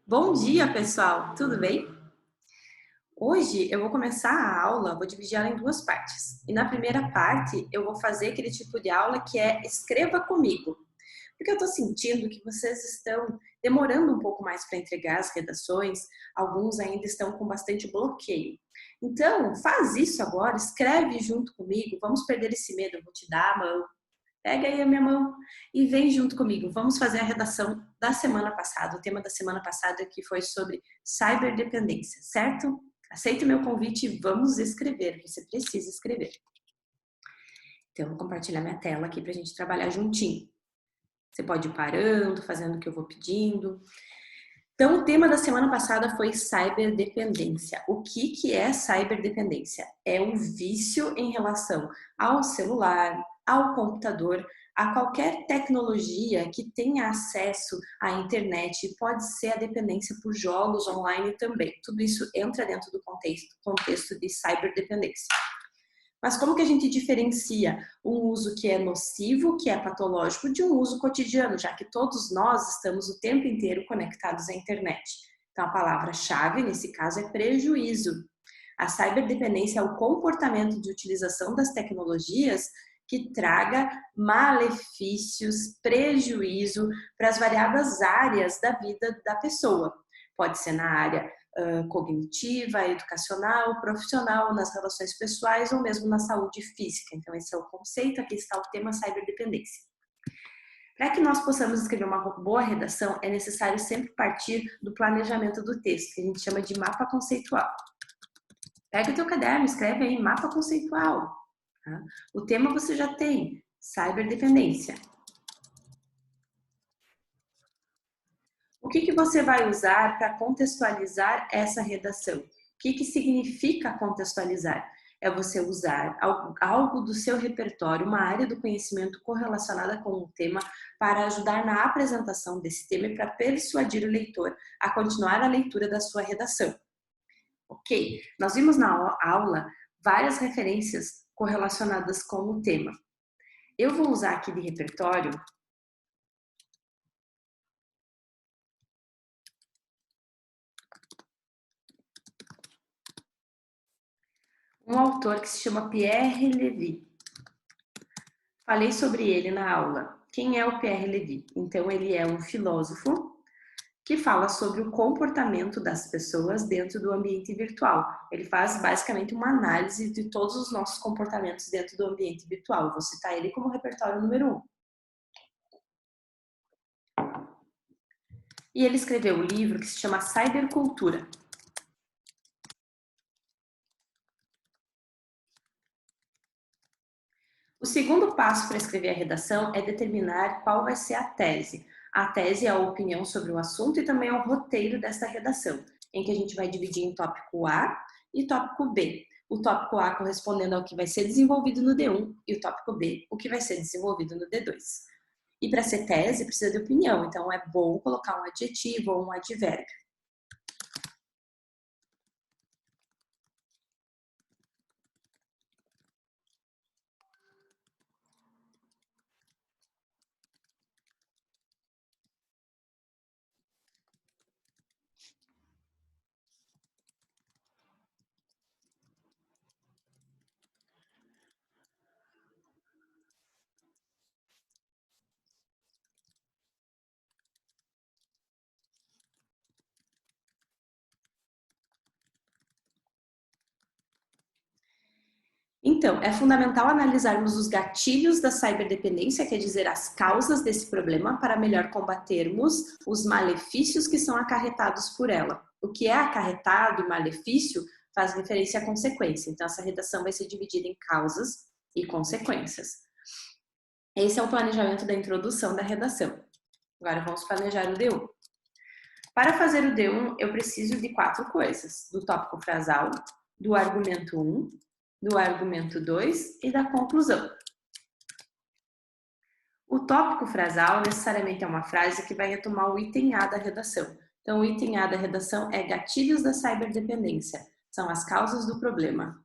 Bom dia, pessoal! Tudo bem? Hoje eu vou começar a aula, vou dividir ela em duas partes. E na primeira parte eu vou fazer aquele tipo de aula que é escreva comigo. Porque eu estou sentindo que vocês estão demorando um pouco mais para entregar as redações, alguns ainda estão com bastante bloqueio. Então, faz isso agora, escreve junto comigo, vamos perder esse medo, eu vou te dar a mão. Pega aí a minha mão e vem junto comigo. Vamos fazer a redação da semana passada. O tema da semana passada que foi sobre ciberdependência, certo? Aceita o meu convite e vamos escrever. Você precisa escrever. Então, eu vou compartilhar minha tela aqui para a gente trabalhar juntinho. Você pode ir parando, fazendo o que eu vou pedindo. Então, o tema da semana passada foi ciberdependência. O que é ciberdependência? É um vício em relação ao celular, ao computador, a qualquer tecnologia que tenha acesso à internet. Pode ser a dependência por jogos online também. Tudo isso entra dentro do contexto de ciberdependência. Mas como que a gente diferencia um uso que é nocivo, que é patológico, de um uso cotidiano, já que todos nós estamos o tempo inteiro conectados à internet? Então, a palavra-chave, nesse caso, é prejuízo. A ciberdependência é o comportamento de utilização das tecnologias que traga malefícios, prejuízo para as variadas áreas da vida da pessoa. Pode ser na área cognitiva, educacional, profissional, nas relações pessoais ou mesmo na saúde física. Então, esse é o conceito, aqui está o tema ciberdependência. Para que nós possamos escrever uma boa redação, é necessário sempre partir do planejamento do texto, que a gente chama de mapa conceitual. Pega o teu caderno, escreve aí mapa conceitual. Tá? O tema você já tem, ciberdependência. O que você vai usar para contextualizar essa redação? O que significa contextualizar? É você usar algo do seu repertório, uma área do conhecimento correlacionada com o tema, para ajudar na apresentação desse tema e para persuadir o leitor a continuar a leitura da sua redação. Ok? Nós vimos na aula várias referências correlacionadas com o tema. Eu vou usar aqui de repertório um autor que se chama Pierre Levy. Falei sobre ele na aula. Quem é o Pierre Levy? Então, ele é um filósofo que fala sobre o comportamento das pessoas dentro do ambiente virtual. Ele faz basicamente uma análise de todos os nossos comportamentos dentro do ambiente virtual. Vou citar ele como repertório número 1. E ele escreveu um livro que se chama Cybercultura. O segundo passo para escrever a redação é determinar qual vai ser a tese. A tese é a opinião sobre o assunto e também é o roteiro desta redação, em que a gente vai dividir em tópico A e tópico B. O tópico A correspondendo ao que vai ser desenvolvido no D1 e o tópico B, o que vai ser desenvolvido no D2. E para ser tese, precisa de opinião, então é bom colocar um adjetivo ou um advérbio. Então, é fundamental analisarmos os gatilhos da ciberdependência, quer dizer, as causas desse problema, para melhor combatermos os malefícios que são acarretados por ela. O que é acarretado e malefício faz referência à consequência. Então, essa redação vai ser dividida em causas e consequências. Esse é o planejamento da introdução da redação. Agora vamos planejar o D1. Para fazer o D1, eu preciso de 4 coisas: do tópico frasal, do argumento 1, do argumento 2 e da conclusão. O tópico frasal necessariamente é uma frase que vai retomar o item A da redação. Então, o item A da redação é gatilhos da ciberdependência. São as causas do problema.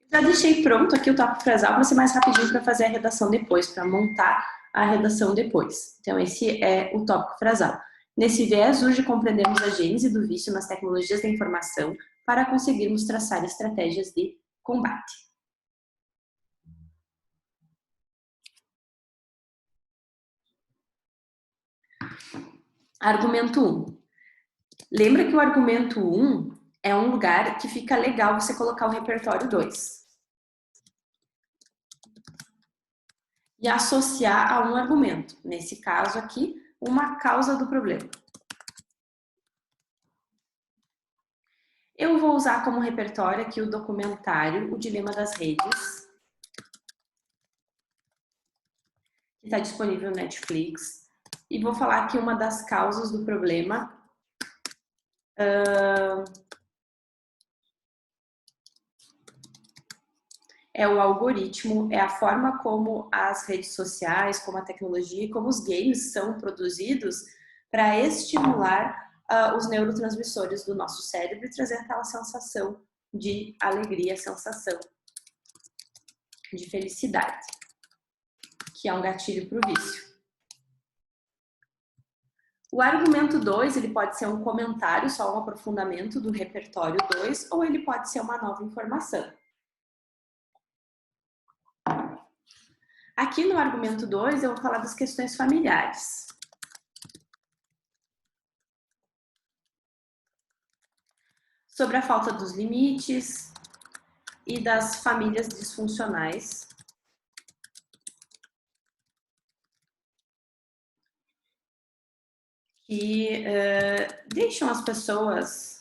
Já deixei pronto aqui o tópico frasal para ser mais rapidinho para fazer a redação depois, para montar a redação depois. Então, esse é o tópico frasal. Nesse viés, urge compreendermos a gênese do vício nas tecnologias da informação para conseguirmos traçar estratégias de combate. Argumento 1. Lembra que o argumento 1 é um lugar que fica legal você colocar o repertório 2. E associar a um argumento. Nesse caso aqui, uma causa do problema. Eu vou usar como repertório aqui o documentário O Dilema das Redes, que está disponível no Netflix. E vou falar aqui uma das causas do problema. É o algoritmo, é a forma como as redes sociais, como a tecnologia, como os games são produzidos para estimular os neurotransmissores do nosso cérebro e trazer aquela sensação de alegria, sensação de felicidade, que é um gatilho para o vício. O argumento 2, ele pode ser um comentário, só um aprofundamento do repertório 2, ou ele pode ser uma nova informação. Aqui no argumento 2, eu vou falar das questões familiares. Sobre a falta dos limites e das famílias disfuncionais. Que deixam as pessoas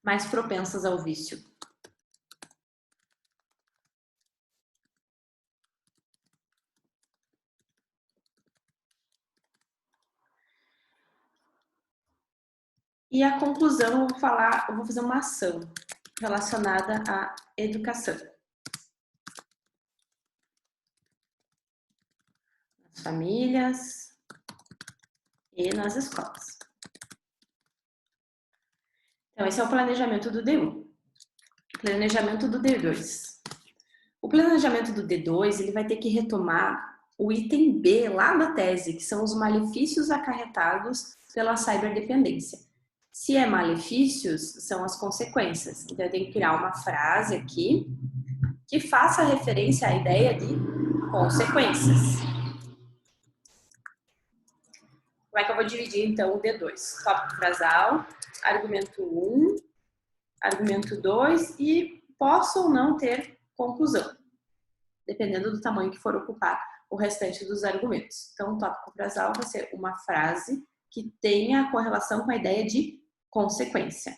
mais propensas ao vício. E a conclusão, eu vou fazer uma ação relacionada à educação. Nas famílias e nas escolas. Então, esse é o planejamento do D1. Planejamento do D2. O planejamento do D2, ele vai ter que retomar o item B lá da tese, que são os malefícios acarretados pela ciberdependência. Se é malefícios, são as consequências. Então, eu tenho que criar uma frase aqui que faça referência à ideia de consequências. Como é que eu vou dividir, então, o D2? Tópico frasal, argumento 1, argumento 2 e posso ou não ter conclusão, dependendo do tamanho que for ocupar o restante dos argumentos. Então, o tópico frasal vai ser uma frase que tenha correlação com a ideia de consequência.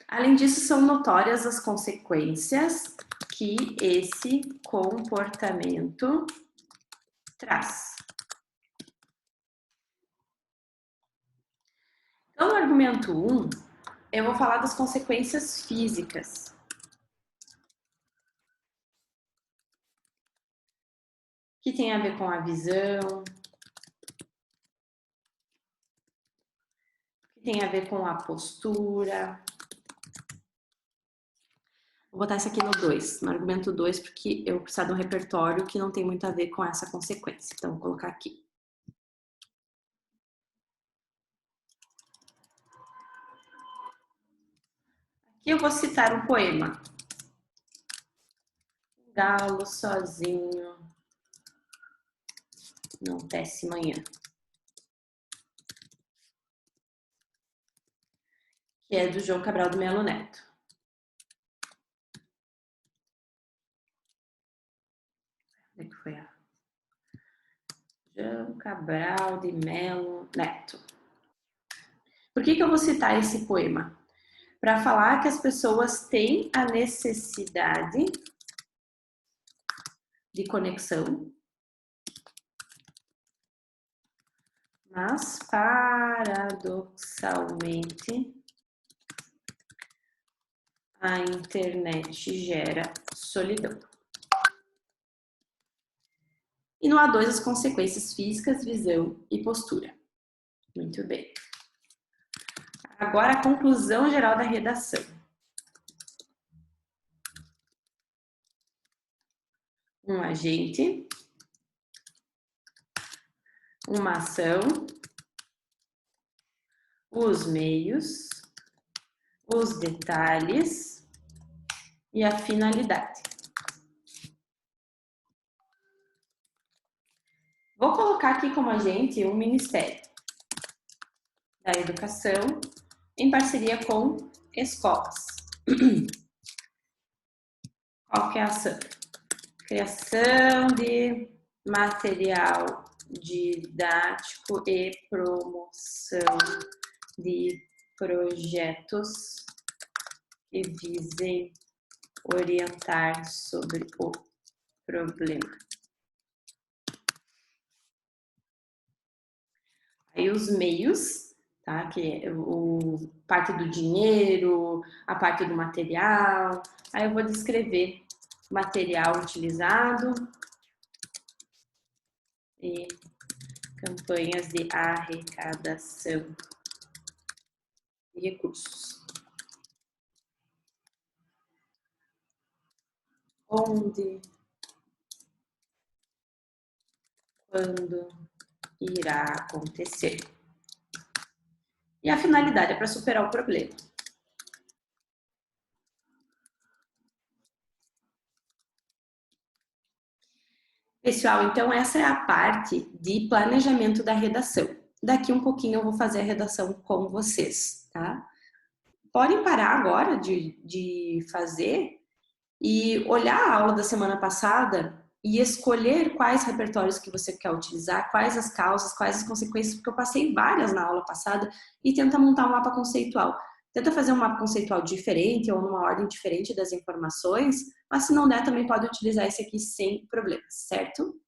Além disso, são notórias as consequências que esse comportamento traz. Então, no argumento 1, eu vou falar das consequências físicas. Que tem a ver com a visão, que tem a ver com a postura. Vou botar isso aqui no 2, no argumento 2, porque eu preciso de um repertório que não tem muito a ver com essa consequência. Então, vou colocar aqui. Aqui eu vou citar um poema. Um galo sozinho não tece manhã. Que é do João Cabral do Melo Neto. Onde é que foi? João Cabral de Melo Neto. Por que eu vou citar esse poema? Para falar que as pessoas têm a necessidade de conexão, mas paradoxalmente a internet gera solidão. E no A2, as consequências físicas, visão e postura. Muito bem. Agora a conclusão geral da redação. Um agente, uma ação, os meios, os detalhes e a finalidade. Vou colocar aqui como agente o Ministério da Educação em parceria com escolas. Qual que é a ação? Criação de material didático e promoção de projetos que visem orientar sobre o problema. Aí os meios, tá? Que é parte do dinheiro, a parte do material. Aí eu vou descrever o material utilizado e campanhas de arrecadação de recursos. Onde, quando irá acontecer. E a finalidade é para superar o problema. Pessoal, então essa é a parte de planejamento da redação. Daqui um pouquinho eu vou fazer a redação com vocês, tá? Podem parar agora de fazer e olhar a aula da semana passada e escolher quais repertórios que você quer utilizar, quais as causas, quais as consequências, porque eu passei várias na aula passada, e tenta montar um mapa conceitual. Tenta fazer um mapa conceitual diferente ou numa ordem diferente das informações, mas se não der, também pode utilizar esse aqui sem problemas, certo?